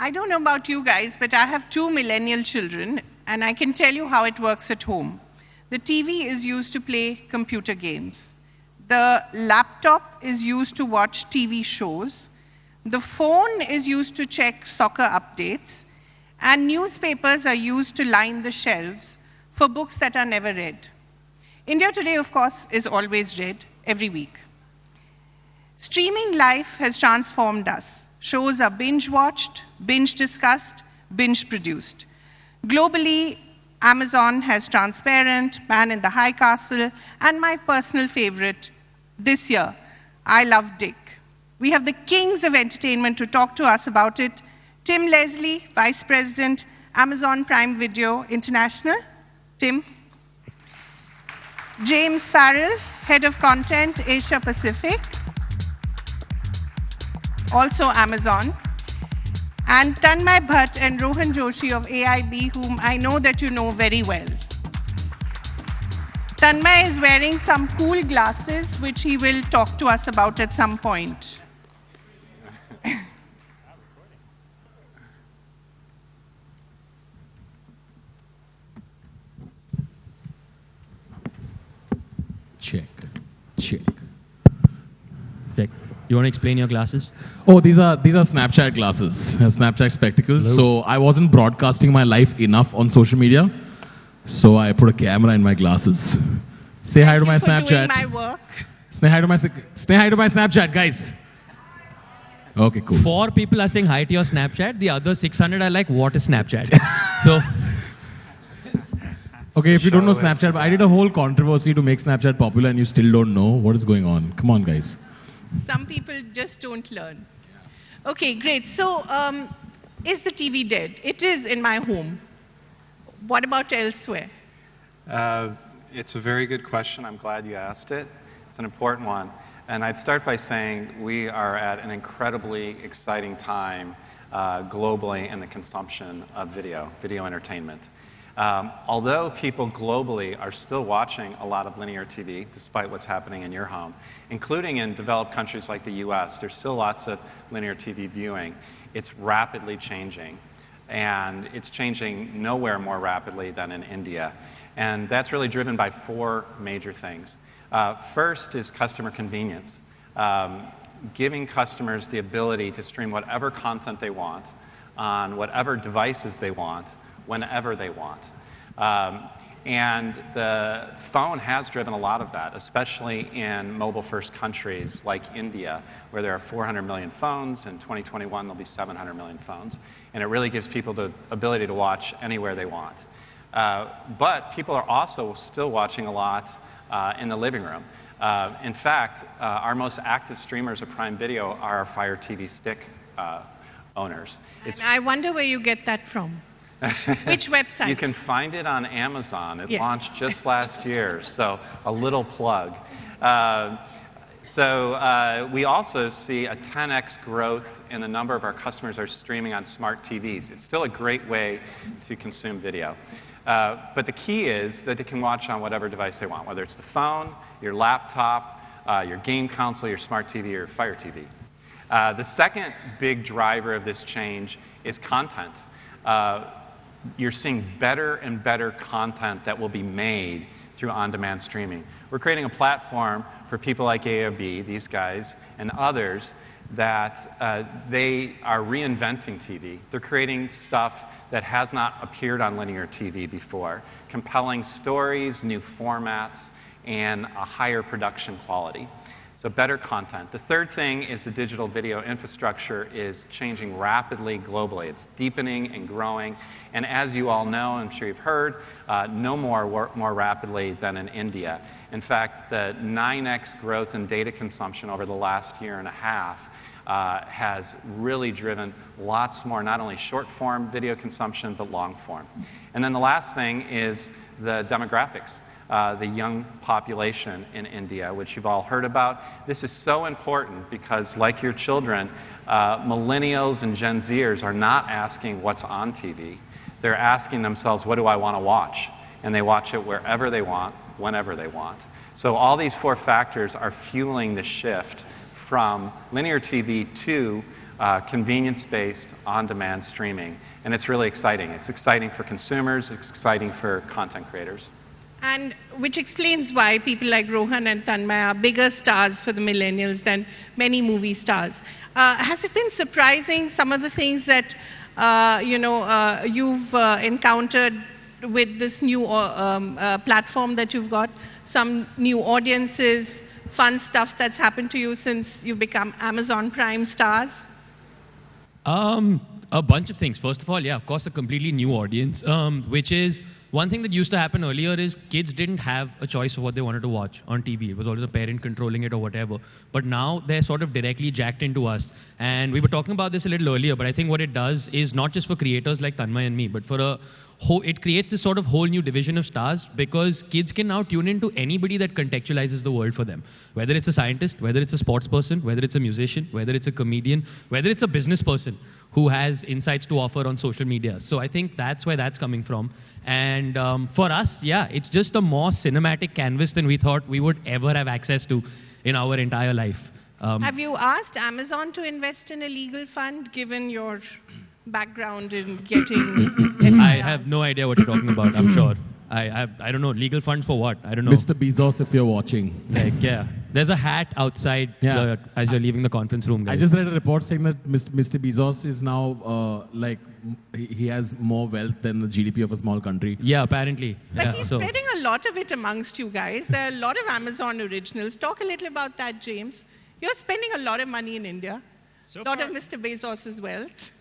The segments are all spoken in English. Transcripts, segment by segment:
I don't know about you guys, but I have 2 millennial children, and I can tell you how it works at home. The TV is used to play computer games. The laptop is used to watch TV shows. The phone is used to check soccer updates. And newspapers are used to line the shelves for books that are never read. India Today, of course, is always read every week. Streaming life has transformed us. Shows are binge-watched, binge-discussed, binge-produced. Globally, Amazon has Transparent, Man in the High Castle, and my personal favorite this year, I Love Dick. We have the kings of entertainment to talk to us about it. Tim Leslie, Vice President, Amazon Prime Video International. Tim. James Farell, Head of Content, Asia Pacific. Also Amazon. And Tanmay Bhat and Rohan Joshi of AIB, whom I know that you know very well. Tanmay is wearing some cool glasses, which he will talk to us about at some point. Check. You want to explain your glasses? Oh, these are Snapchat glasses, Snapchat spectacles. Hello. So I wasn't broadcasting my life enough on social media, so I put a camera in my glasses. Say hi to my Snapchat. Doing my work. Say hi to my Snapchat, guys. Okay, cool. 4 people are saying hi to your Snapchat. The other 600 are like, what is Snapchat? So, okay, if you don't know Snapchat, but I did a whole controversy to make Snapchat popular, and you still don't know what is going on. Come on, guys. Some people just don't learn. Okay, great. So, is the TV dead? It is in my home. What about elsewhere? It's a very good question. I'm glad you asked it. It's an important one. And I'd start by saying we are at an incredibly exciting time globally in the consumption of video entertainment. Although people globally are still watching a lot of linear TV, despite what's happening in your home, including in developed countries like the US, there's still lots of linear TV viewing. It's rapidly changing. And it's changing nowhere more rapidly than in India. And that's really driven by 4 major things. First is customer convenience. Giving customers the ability to stream whatever content they want on whatever devices they want, whenever they want. And the phone has driven a lot of that, especially in mobile-first countries like India, where there are 400 million phones. In 2021, there'll be 700 million phones. And it really gives people the ability to watch anywhere they want. But people are also still watching a lot in the living room. In fact, our most active streamers of Prime Video are our Fire TV Stick owners. And I wonder where you get that from. Which website? You can find it on Amazon. It launched just last year, so a little plug. We also see a 10x growth in the number of our customers are streaming on smart TVs. It's still a great way to consume video. But the key is that they can watch on whatever device they want, whether it's the phone, your laptop, your game console, your smart TV, or your Fire TV. The second big driver of this change is content. You're seeing better and better content that will be made through on-demand streaming. We're creating a platform for people like AOB, these guys, and others that they are reinventing TV. They're creating stuff that has not appeared on linear TV before. Compelling stories, new formats, and a higher production quality. So better content. The third thing is the digital video infrastructure is changing rapidly globally. It's deepening and growing. And as you all know, I'm sure you've heard, no more rapidly than in India. In fact, the 9x growth in data consumption over the last year and a half has really driven lots more, not only short-form video consumption, but long-form. And then the last thing is the demographics. The young population in India, which you've all heard about. This is so important because, like your children, millennials and Gen Zers are not asking what's on TV. They're asking themselves, what do I want to watch? And they watch it wherever they want, whenever they want. So all these 4 factors are fueling the shift from linear TV to convenience-based, on-demand streaming. And it's really exciting. It's exciting for consumers. It's exciting for content creators. And which explains why people like Rohan and Tanmay are bigger stars for the millennials than many movie stars. Has it been surprising, some of the things that you've encountered with this new platform that you've got? Some new audiences, fun stuff that's happened to you since you've become Amazon Prime stars? A bunch of things. First of all, yeah, of course, a completely new audience, which is one thing that used to happen earlier is kids didn't have a choice of what they wanted to watch on TV. It was always a parent controlling it or whatever. But now they're sort of directly jacked into us. And we were talking about this a little earlier, but I think what it does is not just for creators like Tanmay and me, but for it creates this sort of whole new division of stars because kids can now tune into anybody that contextualizes the world for them. Whether it's a scientist, whether it's a sports person, whether it's a musician, whether it's a comedian, whether it's a business person who has insights to offer on social media. So I think that's where that's coming from. And for us, yeah, it's just a more cinematic canvas than we thought we would ever have access to in our entire life. Have you asked Amazon to invest in a legal fund, given your background in getting FIRs? I have no idea what you're talking about, I'm sure. I don't know, legal funds for what? I don't know. Mr. Bezos, if you're watching. Like, yeah. There's a hat outside as you're leaving the conference room, guys. I just read a report saying that Mr. Bezos is now, he has more wealth than the GDP of a small country. Yeah, apparently. But he's spreading a lot of it amongst you guys. There are a lot of Amazon originals. Talk a little about that, James. You're spending a lot of money in India. A lot of Mr. Bezos' wealth.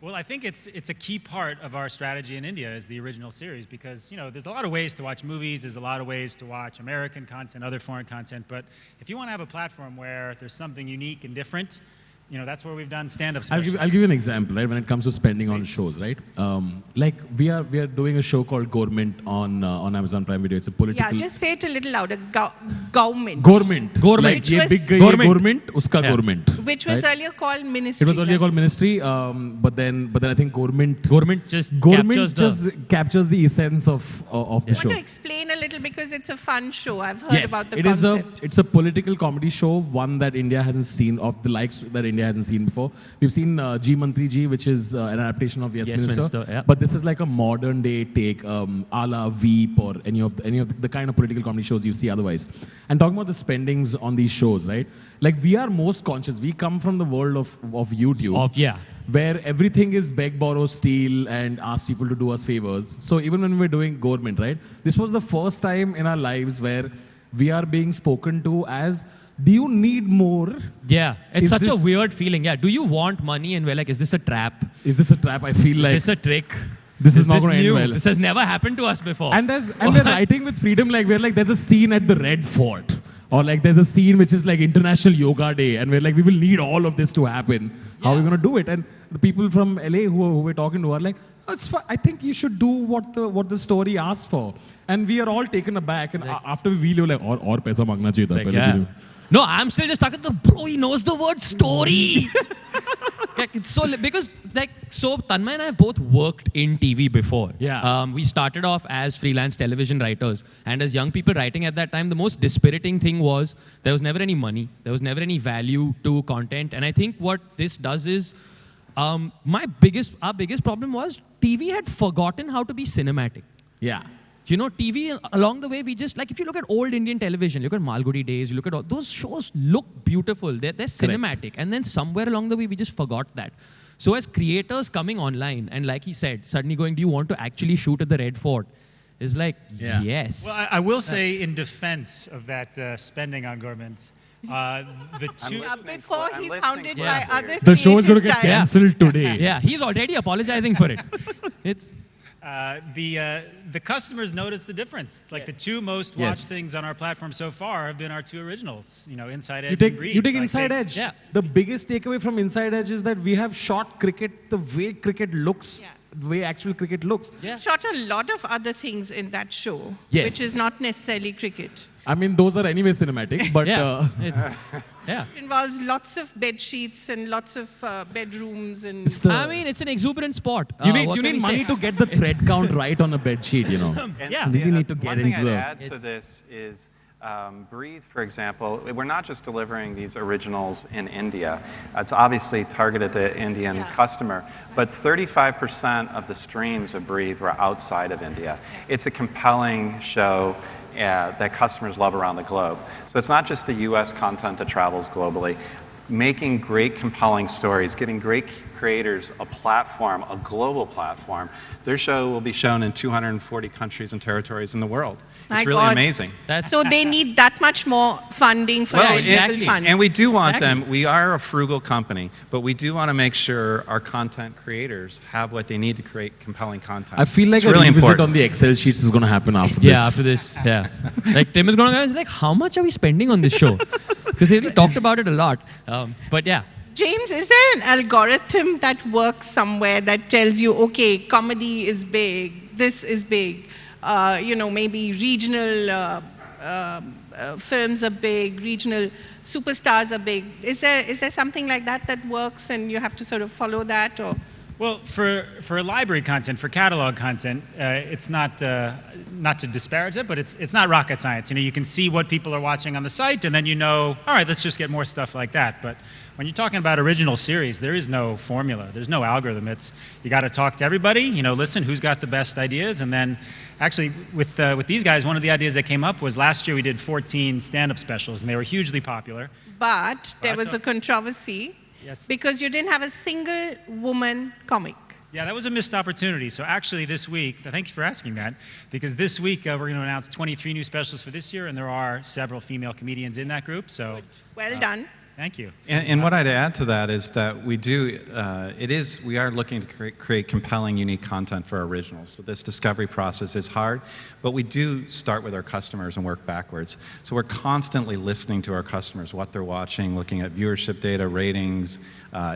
Well, I think it's a key part of our strategy in India is the original series because, there's a lot of ways to watch movies, there's a lot of ways to watch American content, other foreign content, but if you want to have a platform where there's something unique and different, that's where we've done stand-up specials. I'll give you an example, right, when it comes to spending on shows, right? We are doing a show called Government on Amazon Prime Video. It's a political... Yeah, just say it a little louder. Government. Government. Government. Like, ये big government, uska government. Which was earlier called Ministry. It was earlier called Ministry, but then I think Government just captures the essence of the show. I want to explain a little because it's a fun show. I've heard about the concept. concept. It's a political comedy show, one that India hasn't seen, of the likes that India hasn't seen before. We've seen G Mantri Ji, which is an adaptation of Yes Minister. Yeah. But this is like a modern day take, a la Veep or any of the kind of political comedy shows you see otherwise. And talking about the spendings on these shows, right? Like, we are most conscious. We come from the world of YouTube. Where everything is beg, borrow, steal, and ask people to do us favors. So even when we're doing Government, right? This was the first time in our lives where we are being spoken to as, do you need more? Yeah, it's such a weird feeling. Yeah, do you want money? And we're like, is this a trap? Is this a trap? I feel like... Is this a trick? This is not going to end well. This has never happened to us before. And we're writing with freedom, like, we're like, there's a scene at the Red Fort. Or like, there's a scene which is like International Yoga Day. And we're like, we will need all of this to happen. How are we going to do it? And the people from LA who we're talking to are like, I think you should do what the story asks for. And we are all taken aback. And after we wheel, we're like, or paisa mangna chahiye tha. No, I'm still just talking to bro. He knows the word story. It's because Tanmay and I have both worked in TV before. Yeah. We started off as freelance television writers, and as young people writing at that time, the most dispiriting thing was there was never any money, there was never any value to content, and I think what this does is, our biggest problem was TV had forgotten how to be cinematic. Yeah. TV, along the way, we just, like, if you look at old Indian television, look at Malgudi Days, you look at all, those shows look beautiful. They're cinematic. And then somewhere along the way, we just forgot that. So as creators coming online, and like he said, suddenly going, do you want to actually shoot at the Red Fort? It's like, yes. Well, I will say in defense of that spending on government, the two... Before he's hounded by other the show is going to get cancelled today. Yeah, he's already apologizing for it. It's... the customers notice the difference. Like the two most watched things on our platform so far have been our two originals. Inside Edge and Greed. You take Inside Edge. Yeah. The biggest takeaway from Inside Edge is that we have shot cricket the way cricket looks. Yeah. The way actual cricket looks. Yeah. Shot a lot of other things in that show, yes, which is not necessarily cricket. I mean, those are anyway cinematic, but it involves lots of bed sheets and lots of bedrooms and. It's an exuberant sport. You need money to get the thread count right on a bed sheet, You really need to get into it. One thing I'd add to this is Breathe, for example, we're not just delivering these originals in India. It's obviously targeted to the Indian customer, but 35% of the streams of Breathe were outside of India. It's a compelling show that customers love around the globe. So it's not just the US content that travels globally. Making great, compelling stories, giving great creators a platform, a global platform. Their show will be shown in 240 countries and territories in the world. It's really amazing. So they need that much more funding for exactly. funding. And we do want them. We are a frugal company, but we do want to make sure our content creators have what they need to create compelling content. I feel like it's really revisit important. on the Excel sheets is going to happen after this. Yeah, after this. Yeah. Like Tim is going to go, like, how much are we spending on this show? Because we talked about it a lot. But yeah. James, is there an algorithm that works somewhere that tells you, okay, comedy is big, this is big, maybe regional films are big, regional superstars are big. Is there something like that works and you have to sort of follow that? Or? Well, for library content, for catalog content, it's not to disparage it, but it's not rocket science. You can see what people are watching on the site, and then all right, let's just get more stuff like that. But when you're talking about original series, there is no formula. There's no algorithm. You got to talk to everybody. Listen who's got the best ideas, and then actually with these guys, one of the ideas that came up was last year we did 14 stand-up specials, and they were hugely popular. But there was a controversy. Yes. Because you didn't have a single woman comic. Yeah, that was a missed opportunity. So actually this week, thank you for asking that, because this week we're going to announce 23 new specials for this year, and there are several female comedians in that group. So well done. Thank you. And what I'd add to that is that we are looking to create compelling, unique content for our originals. So this discovery process is hard, but we do start with our customers and work backwards. So we're constantly listening to our customers, what they're watching, looking at viewership data, ratings,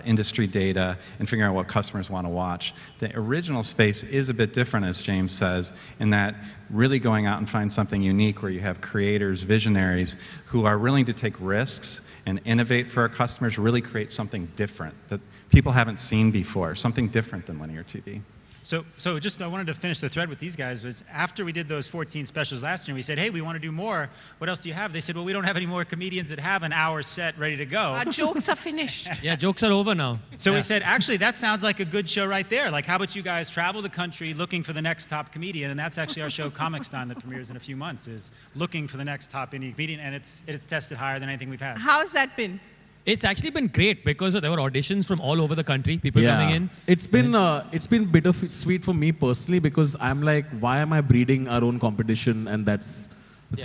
industry data, and figuring out what customers want to watch. The original space is a bit different, as James says, in that really going out and find something unique where you have creators, visionaries who are willing to take risks and innovate for our customers, really create something different that people haven't seen before, something different than linear TV. So just I wanted to finish the thread with these guys. Was after we did those 14 specials last year, we said, hey, we want to do more. What else do you have? They said, well, we don't have any more comedians that have an hour set ready to go. Our jokes are finished. Yeah, jokes are over now. So we said, actually, that sounds like a good show right there. Like, how about you guys travel the country looking for the next top comedian? And that's actually our show, Comicston, that premieres in a few months, is looking for the next top indie comedian. And it's tested higher than anything we've had. How's that been? It's actually been great because there were auditions from all over the country, people coming in. It's been bittersweet for me personally because I'm like, why am I breeding our own competition? And that's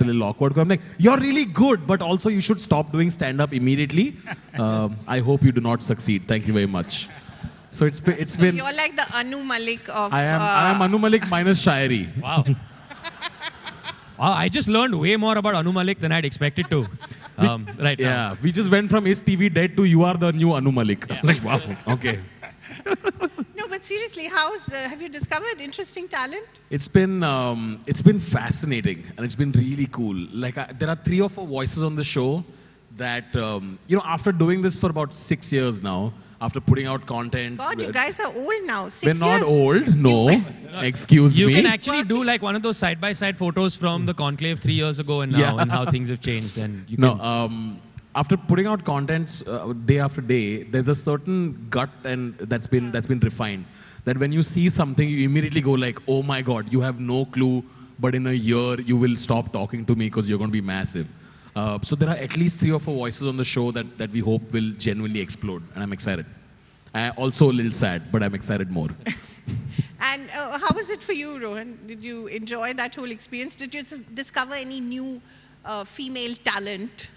a little awkward. I'm like, you're really good, but also you should stop doing stand-up immediately. I hope you do not succeed. Thank you very much. So it's been. You're like the Anu Malik of. I am Anu Malik minus Shairi. Wow. Wow, I just learned way more about Anu Malik than I'd expected to. Right now. Yeah, we just went from Is TV dead to you are the new Anu Malik. Yeah. Like, wow, okay. No, but seriously, have you discovered interesting talent? It's been fascinating and it's been really cool. Like there are 3 or 4 voices on the show that after doing this for about 6 years now, after putting out content. God, you guys are old now. 6 we're years. not old, no. Excuse you me. You can actually do like one of those side-by-side photos from the Conclave 3 years ago and now, and how things have changed. And you can after putting out content day after day, there's a certain gut and that's been refined. That when you see something, you immediately go like, oh my God, you have no clue, but in a year you will stop talking to me because you're going to be massive. So there are at least 3 or 4 voices on the show that we hope will genuinely explode, and I'm excited. Also a little sad, but I'm excited more. And how was it for you, Rohan? Did you enjoy that whole experience? Did you discover any new female talent?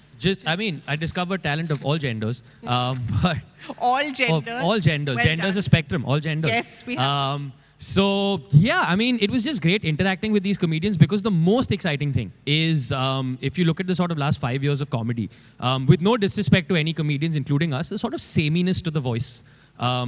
I discovered talent of all genders. But all genders? All genders. Well Gender's done. a spectrum, all genders. Yes, we have. So, yeah, it was just great interacting with these comedians because the most exciting thing is, if you look at the sort of last 5 years of comedy, with no disrespect to any comedians, including us, the sort of sameness to the voice.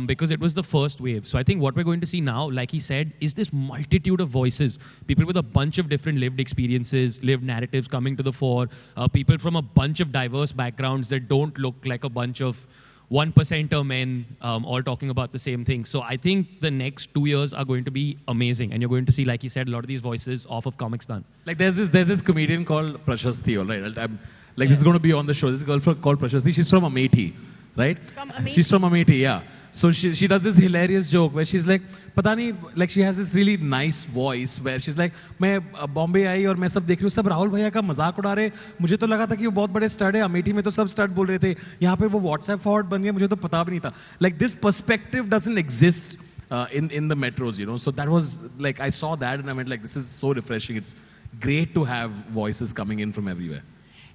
Because it was the first wave. So I think what we're going to see now, like he said, is this multitude of voices. People with a bunch of different lived experiences, lived narratives coming to the fore. People from a bunch of diverse backgrounds that don't look like a bunch of 1%er men all talking about the same thing. So I think the next 2 years are going to be amazing. And you're going to see, like he said, a lot of these voices off of Comicstan. Like there's this comedian called Prashasti, all right? This is going to be on the show. This girl called Prashasti. She's from Amethi, right? From Amethi? She's from Amethi, yeah. So she does this hilarious joke where she's like, पता नहीं, like she has this really nice voice where she's like, मैं बॉम्बे आई और मैं सब देख रही हूँ, सब राहुल भैया का मजाक उड़ा रहे, मुझे तो लगा था कि वो बहुत बड़े स्टड है, अमेठी में तो सब स्टड बोल रहे थे, यहाँ पे वो WhatsApp फॉरवर्ड बन गया, मुझे तो पता भी नहीं था. Like this perspective doesn't exist in the metros, you know. So that was like, I saw that and I went like, this is so refreshing. It's great to have voices coming in from everywhere.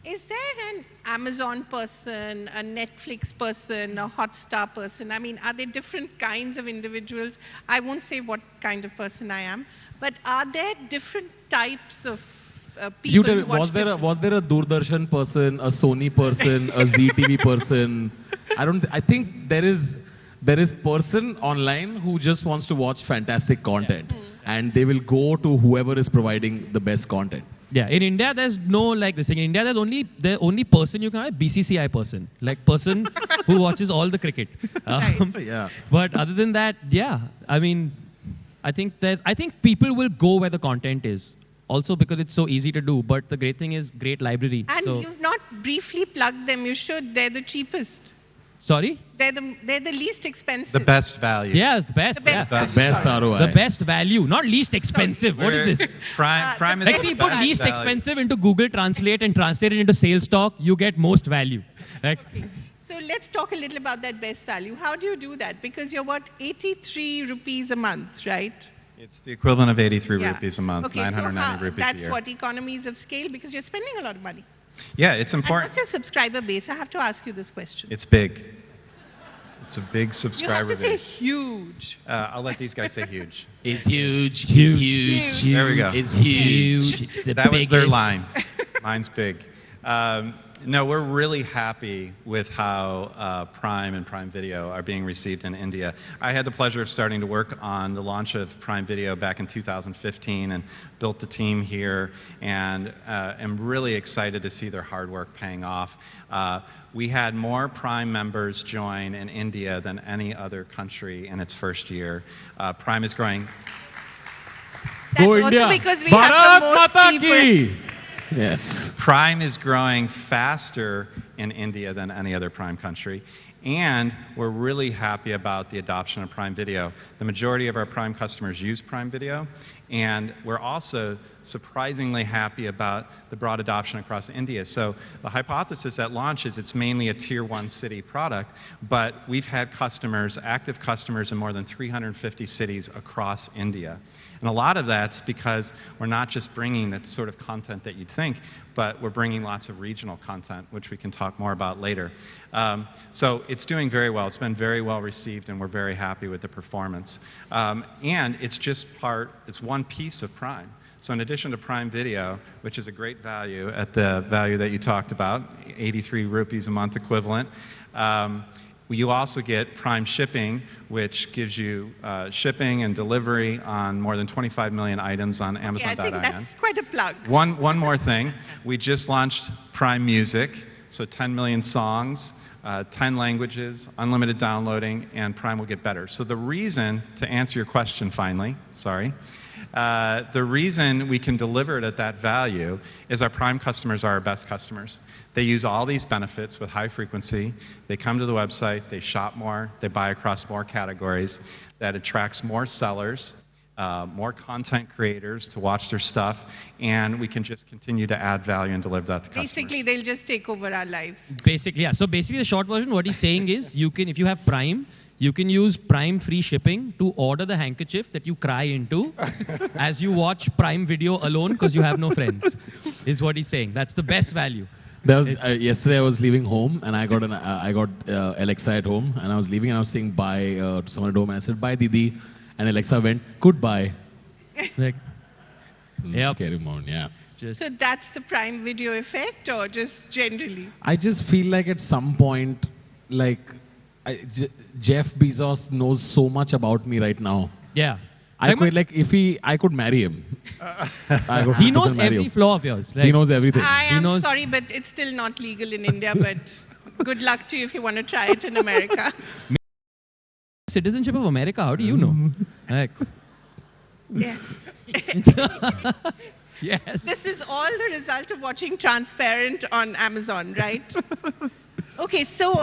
Is there an Amazon person, a Netflix person, a Hotstar person? I mean, are there different kinds of individuals? I won't say what kind of person I am, but are there different types of people who watch was there a Doordarshan person, a Sony person, a ZTV person? I think there is person online who just wants to watch fantastic content, and they will go to whoever is providing the best content. Yeah, in India, there's no like this thing. In India, the only person you can have BCCI person, like person who watches all the cricket. Yeah. But other than that, yeah, I mean, I think people will go where the content is. Also because it's so easy to do. But the great thing is great library. And so, you've not briefly plugged them. You should. They're the cheapest. Sorry? They're the least expensive. The best value. Yeah, it's best. The best. Yeah. Best ROI. The best value, not least expensive. What is this? Prime is Like, the see, put best least value. expensive into Google Translate and translate it into sales talk, you get most value. Like, Okay. So let's talk a little about that best value. How do you do that? Because you're what, 83 rupees a month, right? It's the equivalent of 83 Yeah. rupees a month, Okay, 990 so rupees a that's year. what, economies of scale, because you're spending a lot of money. Yeah, it's And important. what's your subscriber base? I have to ask you this question. It's big. It's a big You have subscriber to say base. huge. I'll let these guys say huge. It's huge. Huge. It's Huge. There we go. It's huge. it's the That was their biggest. line. Mine's big. No, we're really happy with how Prime and Prime Video are being received in India. I had the pleasure of starting to work on the launch of Prime Video back in 2015 and built the team here, and am really excited to see their hard work paying off. We had more Prime members join in India than any other country in its first year. Prime is growing. That's Go also India. because we Bharat have the most Mata people. ki. Yes. Prime is growing faster in India than any other Prime country. And we're really happy about the adoption of Prime Video. The majority of our Prime customers use Prime Video. And we're also surprisingly happy about the broad adoption across India. So the hypothesis at launch is it's mainly a tier 1 city product, but we've had customers, active customers in more than 350 cities across India. And a lot of that's because we're not just bringing the sort of content that you'd think, but we're bringing lots of regional content, which we can talk more about later. So it's doing very well. It's been very well received, and we're very happy with the performance. And it's just it's one piece of Prime. So in addition to Prime Video, which is a great value at the value that you talked about, 83 rupees a month equivalent, you also get Prime Shipping, which gives you shipping and delivery on more than 25 million items on Yeah, I Amazon.in. think that's quite a plug. One more thing. We just launched Prime Music, so 10 million songs, 10 languages, unlimited downloading, and Prime will get better. So the reason, to answer your question finally, the reason we can deliver it at that value is our Prime customers are our best customers. They use all these benefits with high frequency. They come to the website, they shop more, they buy across more categories. That attracts more sellers, more content creators to watch their stuff, and we can just continue to add value and deliver that to customers. Basically, they'll just take over our lives. Basically, yeah. So basically, the short version, what he's saying is, you can, if you have Prime, you can use Prime free shipping to order the handkerchief that you cry into as you watch Prime Video alone because you have no friends, is what he's saying. That's the best value. There was yesterday I was leaving home and I got Alexa at home, and I was leaving and I was saying bye to someone at home, and I said bye Didi, and Alexa went goodbye. Like, Yep. Scary moment, yeah. just So that's the Prime Video effect, or just generally? I just feel like at some point, like Jeff Bezos knows so much about me right now. yeah. I could marry him. He knows every flaw of yours. Like, He knows everything. I am knows- sorry, but it's still not legal in India, but Good luck to you if you want to try it in America. Citizenship of America, how do you know? Like, Yes. yes. This is all the result of watching Transparent on Amazon, right? Okay, so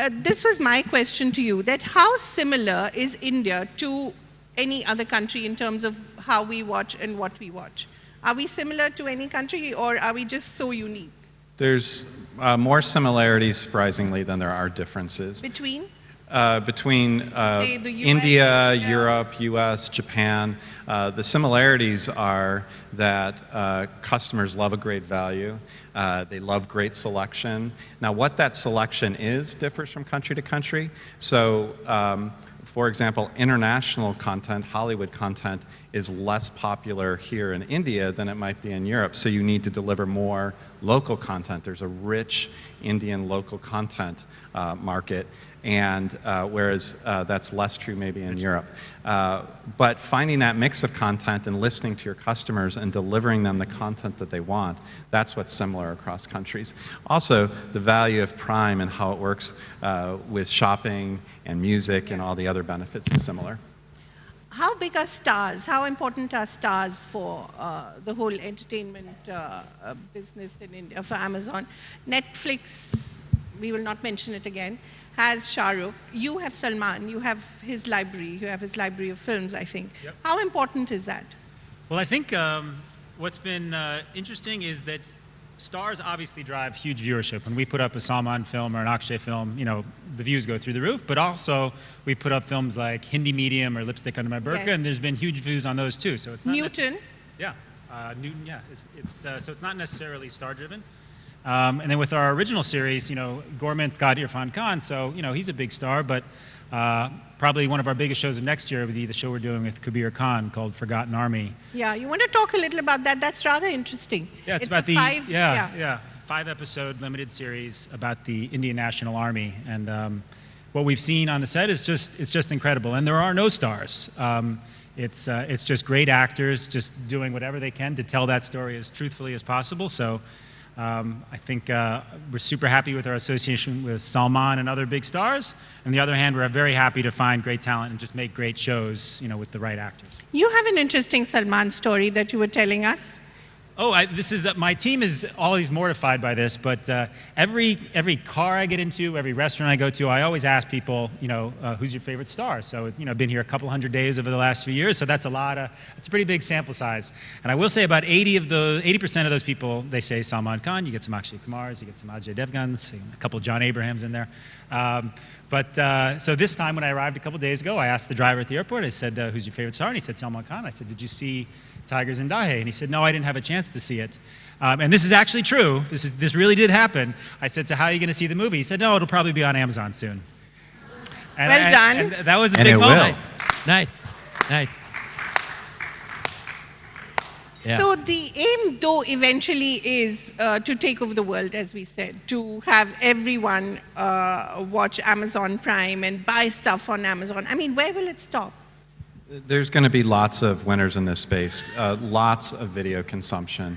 this was my question to you, that how similar is India to any other country in terms of how we watch and what we watch? Are we similar to any country, or are we just so unique? There's more similarities, surprisingly, than there are differences. Between? Between Say the US, India, Europe, US, Japan. The similarities are that customers love a great value. They love great selection. Now, what that selection is differs from country to country. So, for example, international content, Hollywood content, is less popular here in India than it might be in Europe. So you need to deliver more local content. There's a rich Indian local content market, and whereas that's less true maybe in Europe. But finding that mix of content and listening to your customers and delivering them the content that they want, that's what's similar across countries. Also, the value of Prime and how it works with shopping and music and all the other benefits is similar. How big are stars? How important are stars for the whole entertainment business in India, for Amazon? Netflix, we will not mention it again, has Shah Rukh. You have Salman. You have his library. You have his library of films, I think. Yep. How important is that? Well, I think what's been interesting is that stars obviously drive huge viewership. When we put up a Salman film or an Akshay film, you know, the views go through the roof. But also, we put up films like Hindi Medium or Lipstick Under My Burqa, and there's been huge views on those too. So it's not Newton. Yeah, Newton. Yeah, so it's not necessarily star-driven. And then with our original series, you know, Gourmet's got Irfan Khan, so you know he's a big star. But probably one of our biggest shows of next year would be the show we're doing with Kabir Khan called Forgotten Army. Yeah, you want to talk a little about that? That's rather interesting. Yeah, it's about the 5-episode limited series about the Indian National Army, and what we've seen on the set is just incredible. And there are no stars. It's just great actors just doing whatever they can to tell that story as truthfully as possible. So. I think we're super happy with our association with Salman and other big stars. On the other hand, we're very happy to find great talent and just make great shows, you know, with the right actors. You have an interesting Salman story that you were telling us. Oh, my team is always mortified by this, but every car I get into, every restaurant I go to, I always ask people, you know, who's your favorite star? So, you know, I've been here a couple hundred days over the last few years, so that's it's a pretty big sample size. And I will say about 80% of those people, they say Salman Khan. You get some Akshay Kumars, you get some Ajay Devgans, a couple of John Abrahams in there. So this time when I arrived a couple days ago, I asked the driver at the airport, I said, who's your favorite star? And he said Salman Khan. I said, did you see Tigers in Dahe? And he said, no, I didn't have a chance to see it. And this is actually true. This really did happen. I said, so how are you going to see the movie? He said, no, it'll probably be on Amazon soon. And well done. And that was a big moment. Nice. Yeah. So the aim, though, eventually is to take over the world, as we said, to have everyone watch Amazon Prime and buy stuff on Amazon. I mean, where will it stop? There's going to be lots of winners in this space, lots of video consumption.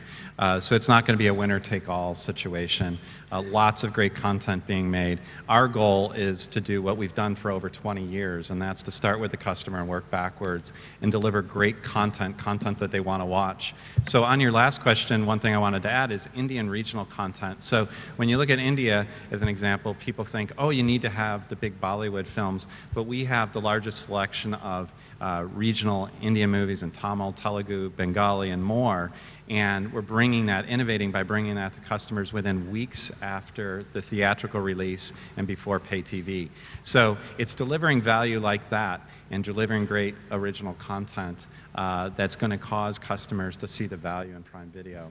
So it's not going to be a winner-take-all situation. Lots of great content being made. Our goal is to do what we've done for over 20 years, and that's to start with the customer and work backwards and deliver great content that they want to watch. So on your last question, one thing I wanted to add is Indian regional content. So when you look at India as an example, people think, oh, you need to have the big Bollywood films, but we have the largest selection of regional Indian movies in Tamil, Telugu, Bengali, and more. And we're innovating by bringing that to customers within weeks after the theatrical release and before pay TV. So it's delivering value like that and delivering great original content that's going to cause customers to see the value in Prime Video.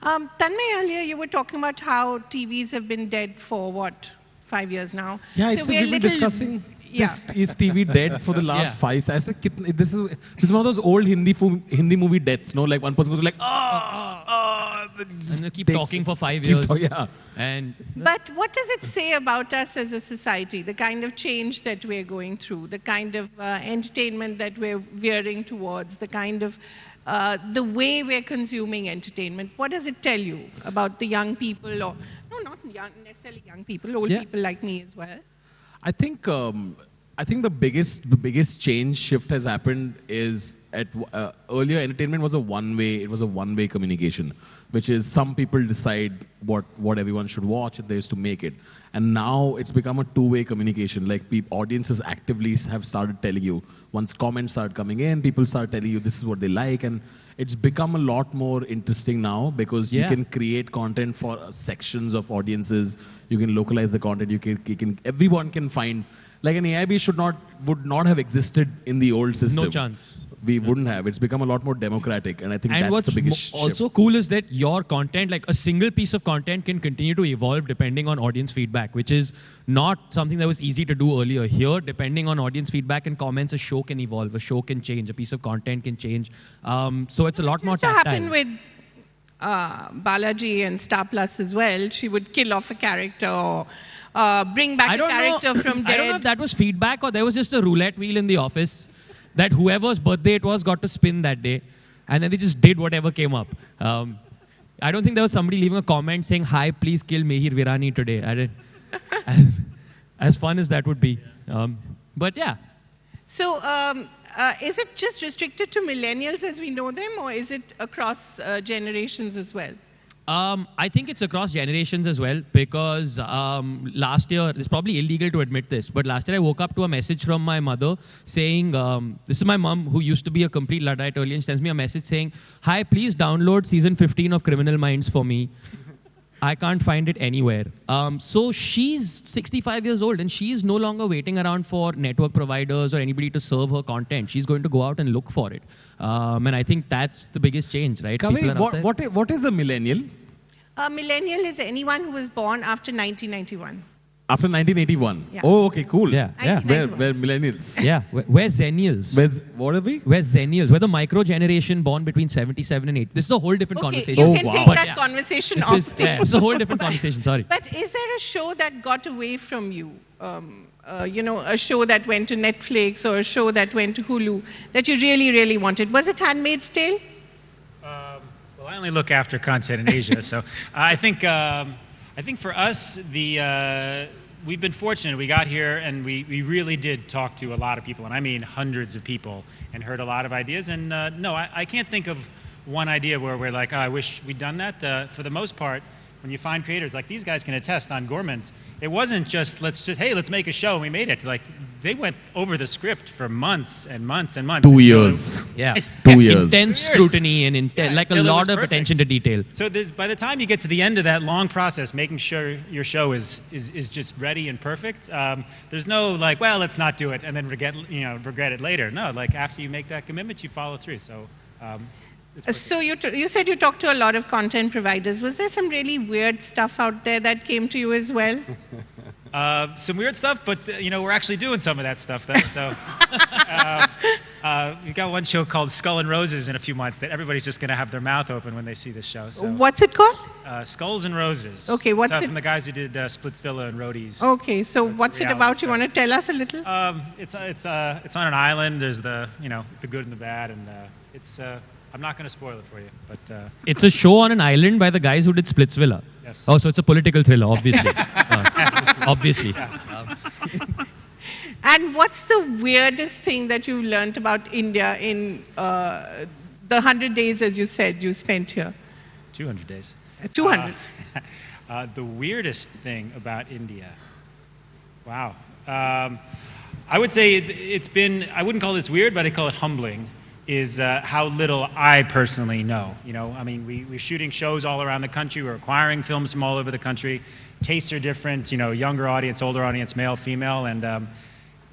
Tanmay, earlier you were talking about how TVs have been dead for, 5 years now? Yeah, so we've been discussing... Is TV dead for the last 5 years? This is one of those old Hindi movie deaths, no? Like one person goes like, and they keep talking for 5 years. But what does it say about us as a society, the kind of change that we're going through, the kind of entertainment that we're veering towards, the kind of the way we're consuming entertainment? What does it tell you about the young people, or no, not necessarily young people, old people like me as well. I think the biggest change shift has happened is at earlier entertainment was a one-way communication, which is some people decide what everyone should watch and they used to make it, and now it's become a two-way communication. Like audiences actively have started telling you, once comments start coming in, people start telling you this is what they like, and it's become a lot more interesting now because you can create content for sections of audiences. You can localize the content. You can everyone can find. Like an AIB would not have existed in the old system. No chance. We wouldn't have. It's become a lot more democratic, and I think that's the biggest shift. Also cool is that your content, like a single piece of content, can continue to evolve depending on audience feedback, which is not something that was easy to do earlier. Here, depending on audience feedback and comments, a show can evolve, a show can change, a piece of content can change. So it's a lot more tactile. It happened with Balaji and Star Plus as well. She would kill off a character or bring back a character from dead. I don't know if that was feedback or there was just a roulette wheel in the office that whoever's birthday it was got to spin that day, and then they just did whatever came up. I don't think there was somebody leaving a comment saying, "Hi, please kill Mehir Virani today." As fun as that would be. But yeah. So is it just restricted to millennials as we know them, or is it across generations as well? I think it's across generations as well because last year, it's probably illegal to admit this, but last year I woke up to a message from my mother saying, this is my mom who used to be a complete Luddite earlier, and she sends me a message saying, "Hi, please download season 15 of Criminal Minds for me. I can't find it anywhere." So she's 65 years old and she's no longer waiting around for network providers or anybody to serve her content. She's going to go out and look for it. And I think that's the biggest change, right? Kaveri, what is a millennial? A millennial is anyone who was born after 1991. After 1981? Yeah. Oh, okay, cool. Yeah. We're millennials. Yeah, we're Zennials. What are we? We're Zennials. We're the micro generation born between 77 and 80. This is a whole different conversation. You can take that conversation off stage. Yeah, it's a whole different conversation, sorry. But is there a show that got away from you? A show that went to Netflix or a show that went to Hulu that you really, really wanted? Was it Handmaid's Tale? Well, I only look after content in Asia, so I think for us, we've been fortunate. We got here and we really did talk to a lot of people, and I mean hundreds of people, and heard a lot of ideas. And no, I can't think of one idea where we're like, "Oh, I wish we'd done that." For the most part, when you find creators, like these guys can attest on Gormand, it wasn't just, let's make a show and we made it. Like, they went over the script for months and months and months. 2 years. Yeah. 2 years. Intense scrutiny and like a lot of attention to detail. So by the time you get to the end of that long process, making sure your show is just ready and perfect, there's no like, well, let's not do it and then regret it later. No, like after you make that commitment, you follow through. So. So you said you talked to a lot of content providers. Was there some really weird stuff out there that came to you as well? Some weird stuff, but we're actually doing some of that stuff. Though, so we've got one show called Skull and Roses in a few months that everybody's just going to have their mouth open when they see this show. So. What's it called? Skulls and Roses. Okay, what's it? From the guys who did Splitsvilla and Roadies. Okay, so what's it about? Show. You want to tell us a little? It's on an island. There's the good and the bad, and it's. I'm not going to spoil it for you, but... It's a show on an island by the guys who did Splitsvilla. Yes. Oh, so it's a political thriller, obviously. Obviously. And what's the weirdest thing that you learned about India in the 100 days, as you said, you spent here? 200 days. 200. The weirdest thing about India. Wow. I would say it's been, I wouldn't call this weird, but I call it humbling. Is how little I personally know. I mean, we're shooting shows all around the country. We're acquiring films from all over the country. Tastes are different, younger audience, older audience, male, female, and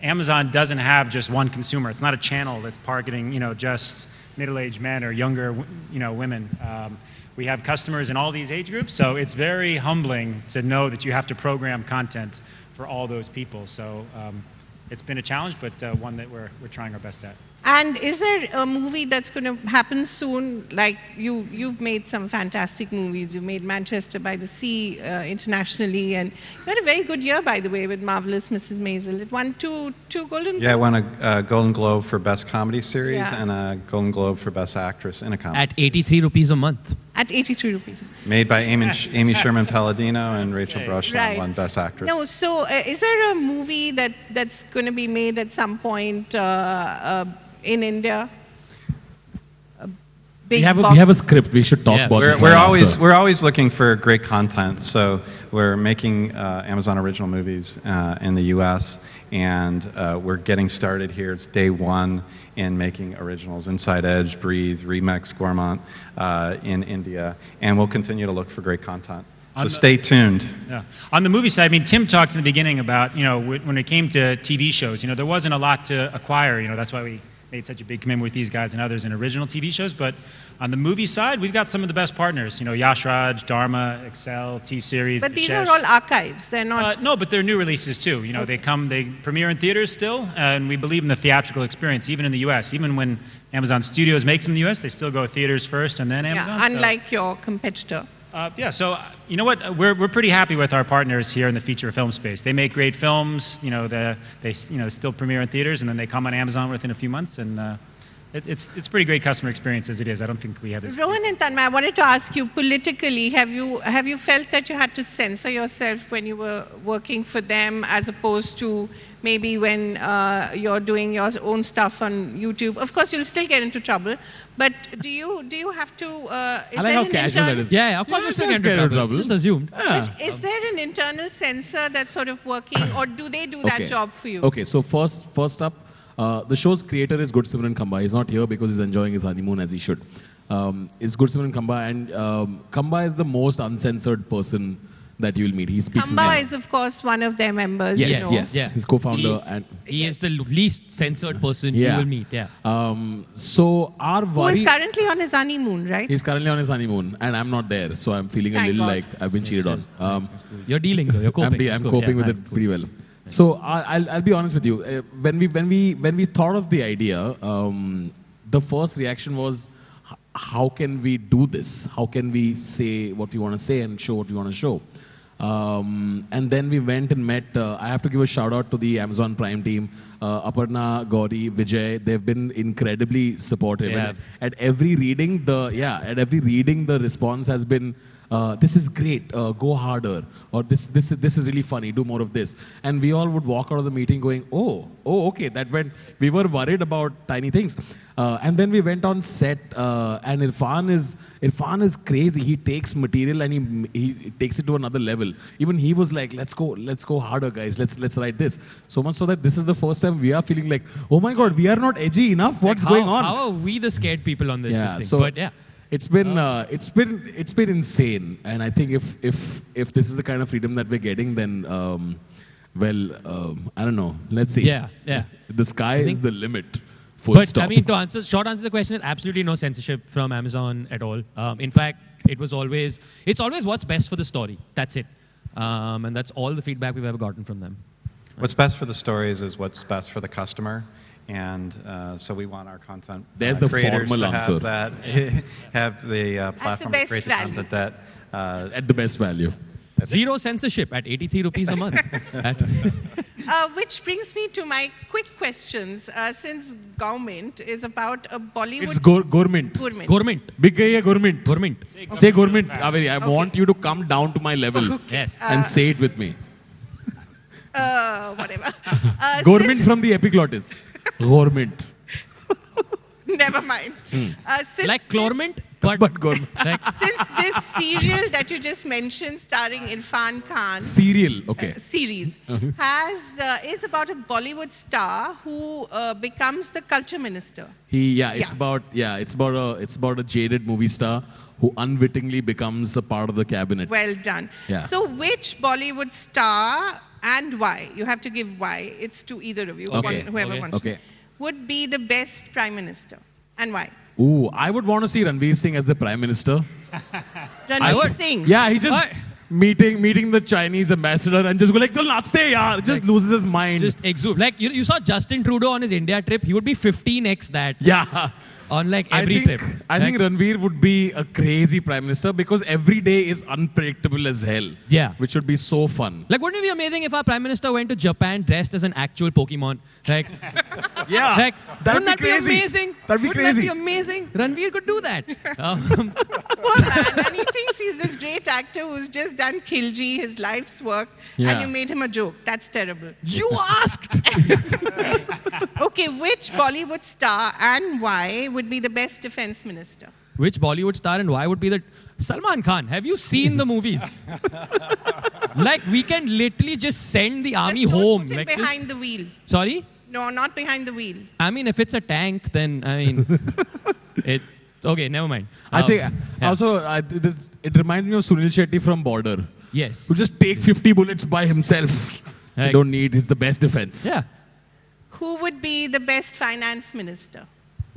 Amazon doesn't have just one consumer. It's not a channel that's targeting, just middle-aged men or younger, women. We have customers in all these age groups, so it's very humbling to know that you have to program content for all those people. So it's been a challenge, but one that we're trying our best at. And is there a movie that's going to happen soon? Like you've made some fantastic movies. You made Manchester by the Sea internationally, and you had a very good year, by the way, with Marvelous Mrs. Maisel. It won two Golden Globes. Yeah, I won a Golden Globe for Best Comedy Series and a Golden Globe for Best Actress in a Comedy At 83 rupees a month. At 83 rupees. Made by Amy Sherman Palladino and Rachel Brosnahan Right. won Best Actress. No, so is there a movie that's going to be made at some point in India? We have a script. We should talk about this. We're after. always looking for great content. So we're making Amazon original movies in the U.S. and we're getting started here. It's day one in making originals. Inside Edge, Breathe, Remix, Gourmand in India, and we'll continue to look for great content. So stay tuned. Yeah. On the movie side, I mean, Tim talked in the beginning about, when it came to TV shows, there wasn't a lot to acquire. That's why we made such a big commitment with these guys and others in original TV shows. But on the movie side, we've got some of the best partners. Yash Raj, Dharma, Excel, T-Series. But these are all archives. They're not... no, but they're new releases too. They premiere in theaters still, and we believe in the theatrical experience, even in the U.S. Even when Amazon Studios makes them in the U.S., they still go theaters first and then Amazon. Yeah, unlike your competitor. So you know what? We're pretty happy with our partners here in the feature film space. They make great films. They still premiere in theaters, and then they come on Amazon within a few months, and it's pretty great customer experience as it is. I don't think we have this. Rohan and Tanmay, I wanted to ask you politically, have you felt that you had to censor yourself when you were working for them, as opposed to maybe when you're doing your own stuff on YouTube? Of course, you'll still get into trouble, but do you have to? I like how casual that is. Yeah, of course you still get into trouble. Just assumed. Yeah. Is there an internal censor that's sort of working, or do they do that job for you? Okay, so first up, the show's creator is Gursimran Khamba. He's not here because he's enjoying his honeymoon as he should. It's Gursimran Khamba, and Khamba is the most uncensored person that you will meet. He speaks. Khamba is, of course, one of their members. Yes, yes. Yeah. His co-founder, and he is the least censored person you will meet. Yeah. So our worry. Who is currently on his honeymoon, right? He's currently on his honeymoon, and I'm not there, so I'm feeling a little like I've been cheated on. You're dealing though. You're coping. I'm coping with it pretty well. So I'll be honest with you. When we thought of the idea, the first reaction was, how can we do this? How can we say what we want to say and show what we want to show? And then we went and met. I have to give a shout out to the Amazon Prime team, Aparna, Gauri, Vijay. They've been incredibly supportive. Yeah. And at every reading, the response has been, this is great, go harder, or this is really funny, do more of this. And we all would walk out of the meeting going, oh, okay, that went. We were worried about tiny things, and then we went on set, and Irfan is crazy. He takes material and he takes it to another level. Even he was like, let's go harder, guys. Let's write this. So much so that this is the first time we are feeling like, oh my God, we are not edgy enough. What's going on? How are we the scared people on this thing? So but yeah. It's been insane, and I think if this is the kind of freedom that we're getting, then I don't know. Let's see. Yeah. The sky is the limit. But stop. I mean, short answer to the question is absolutely no censorship from Amazon at all. In fact, it's always what's best for the story. That's it, and that's all the feedback we've ever gotten from them. What's best for the stories is what's best for the customer. And so we want our content There's the creators formal to answer. have the platform to create the content that at the best value. Zero censorship at 83 rupees a month. Which brings me to my quick questions. Since government is about a Bollywood... It's government. Government. Big guy hai, government. Government. Say government. Kaveri, I want you to come down to my level. Yes. And say it with me. Whatever. Government from the epiglottis. Government. Never mind. Like Chlorment, but government. Like, Since this serial that you just mentioned, starring Irfan Khan, Serial, okay. series, is about a Bollywood star who becomes the culture minister. It's about a jaded movie star who unwittingly becomes a part of the cabinet. Well done. Yeah. So which Bollywood star and why, you have to give why, it's to either of you, whoever wants to, would be the best prime minister and why? Ooh, I would want to see Ranveer Singh as the prime minister. Ranveer Singh? Yeah, he's just meeting the Chinese ambassador and just go like, "Chal nachte yaar," just loses his mind. Just exude. Like you saw Justin Trudeau on his India trip, he would be 15x that. Yeah. on like every trip. I think Ranveer would be a crazy prime minister because every day is unpredictable as hell. Yeah. Which would be so fun. Like, wouldn't it be amazing if our prime minister went to Japan dressed as an actual Pokemon? Like, Yeah. like That'd wouldn't be that crazy. be amazing? That'd be Wouldn't crazy. that be amazing? Ranveer could do that. Poor man. And he thinks he's this great actor who's just done Khilji, his life's work, Yeah. and you made him a joke. That's terrible. You asked. Okay, which Bollywood star and why would be the best defense minister? Which Bollywood star and why would be the Salman Khan? Have you seen the movies? Like, we can literally just send the army Just don't home. put him Like, behind the wheel. sorry? No, not behind the wheel. I mean, if it's a tank, then, I mean, okay, never mind. I think yeah. also it reminds me of Sunil Shetty from Border. Yes. Who just take 50 bullets by himself. Like- You don't need, he's the best defense. Yeah. Who would be the best finance minister?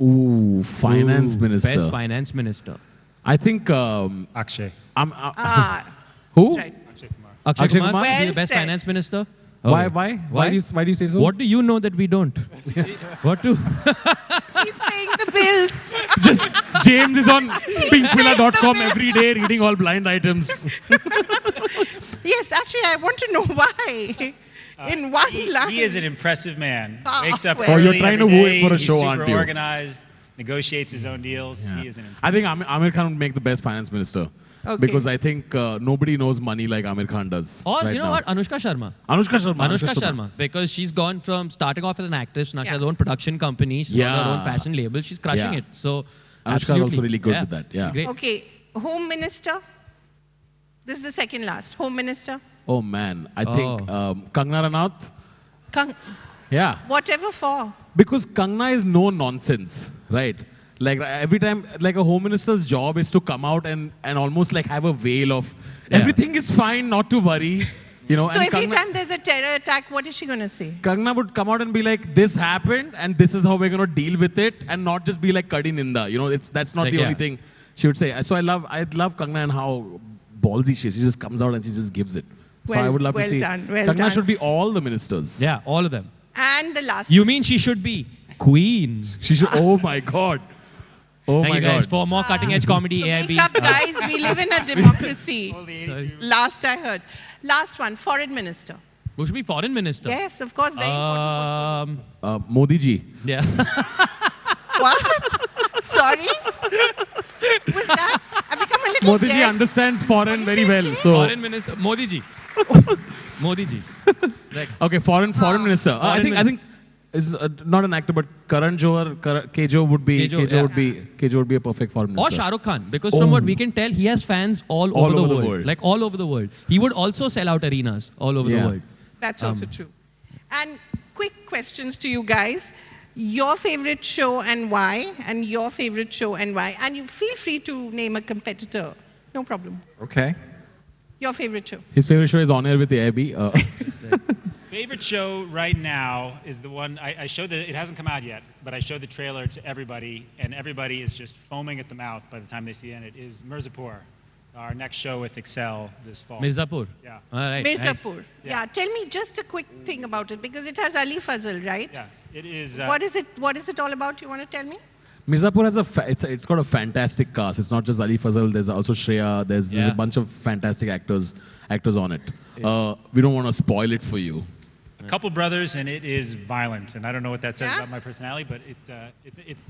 Ooh, finance Ooh, minister. Best finance minister. I think Akshay. Ah, who? that's right. Akshay Kumar. Akshay Akshay Kumar Kumar? would be Well the best said. finance minister. Why? Okay. Why? Why do you say so? What do you know that we don't? What do? He's paying the bills. Just James is on pinkvilla.com every day reading all blind items. Yes, actually, I want to know why. In one line. He is an impressive man. Ah, Wakes up well. Oh, early you're trying to every woo day. him for a He's show, super aren't you? organized, negotiates his own deals. He is an I think Amir Khan would make the best finance minister. Okay. Because I think nobody knows money like Amir Khan does. Or right you know now. what? Anushka Sharma. Anushka Sharma. Anushka Sharma. Because she's gone from starting off as an actress, now she Yeah. has her own production company, she's got her Yeah. own fashion label, she's crushing Yeah. it. So Anushka is absolutely. also really good Yeah, with that, she's yeah. great. Okay, Home Minister. This is the second last. Home Minister. Oh man, I think Kangana Ranaut. Yeah. Whatever for. Because Kangna is no nonsense, right? Like every time, like a home minister's job is to come out and almost like have a veil of everything is fine, not to worry, you know. So and every time there's a terror attack, what is she going to say? Kangna would come out and be like, "This happened, and this is how we're going to deal with it," and not just be like Kadi Ninda. You know, that's not Like, the yeah. only thing she would say. So I love Kangna and how ballsy she is. She just comes out and she just gives it. So Well- I would love well to see. done, well Kangna done. should be all the ministers. Yeah, all of them. And the last. You mean she should be queen? She should. Oh my God. Oh Thank my you guys God. for more cutting edge comedy. So AIB. wake up, guys. We live in a democracy. Last I heard. Last one. Foreign Minister. Who should be foreign minister? Yes, of course. Very important. Modi ji. Yeah. What? Sorry? Was that? I've become a little Modi ji deaf. understands foreign very well. So Foreign minister. Modi ji. Modi ji. Like, okay, foreign minister. I Foreign think is not an actor, but Karan Johar, Kejo would be Kejo would be a perfect foreign or minister. Shah Rukh Khan, because from what we can tell, he has fans all over the world. Like all over the world. He would also sell out arenas all over the Yeah. world. That's also true. And quick questions to you guys. Your favorite show and why, and your favorite show and why. And you feel free to name a competitor. No problem. Okay. Your favorite show. His favorite show is On Air with AIB. Favorite show right now is the one I showed. It hasn't come out yet, but I showed the trailer to everybody, and everybody is just foaming at the mouth by the time they see it. It is Mirzapur, our next show with Excel this fall. Mirzapur. Yeah. All right. nice. Mirzapur. Yeah. Tell me just a quick thing about it because it has Ali Fazal, right? Yeah, it is. What is it? What is it all about? You want to tell me? Mirzapur has it's got a fantastic cast. It's not just Ali Fazal. There's also Shreya. There's a bunch of fantastic actors on it. We don't want to spoil it for you. a couple brothers, and it is violent. And I don't know what that says Yeah? about my personality, but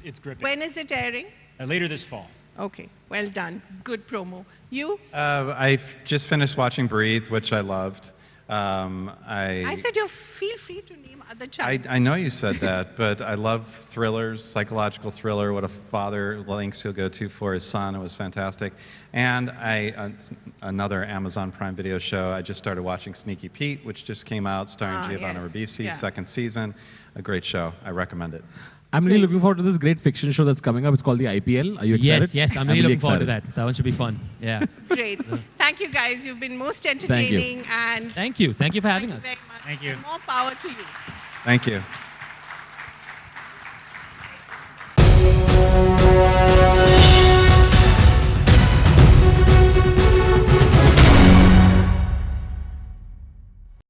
it's gripping. When is it airing? Later this fall. Okay, well done. Good promo. You? I've just finished watching Breathe, which I loved. I said you feel free to name other channels. I know you said that, but I love thrillers, psychological thriller, what a father lengths he'll go to for his son. It was fantastic. And another Amazon Prime Video show, I just started watching Sneaky Pete, which just came out, starring Giovanna yes. Ribisi, Yeah. second season. A great show. I recommend it. I'm really looking forward to this great fiction show that's coming up. It's called the IPL. Are you excited? Yes, I'm really looking forward to that. That one should be fun. Yeah. Great. Thank you, guys. You've been most entertaining. And Thank you. Thank you for having thank you us. very much. Thank you. And more power to you. Thank you.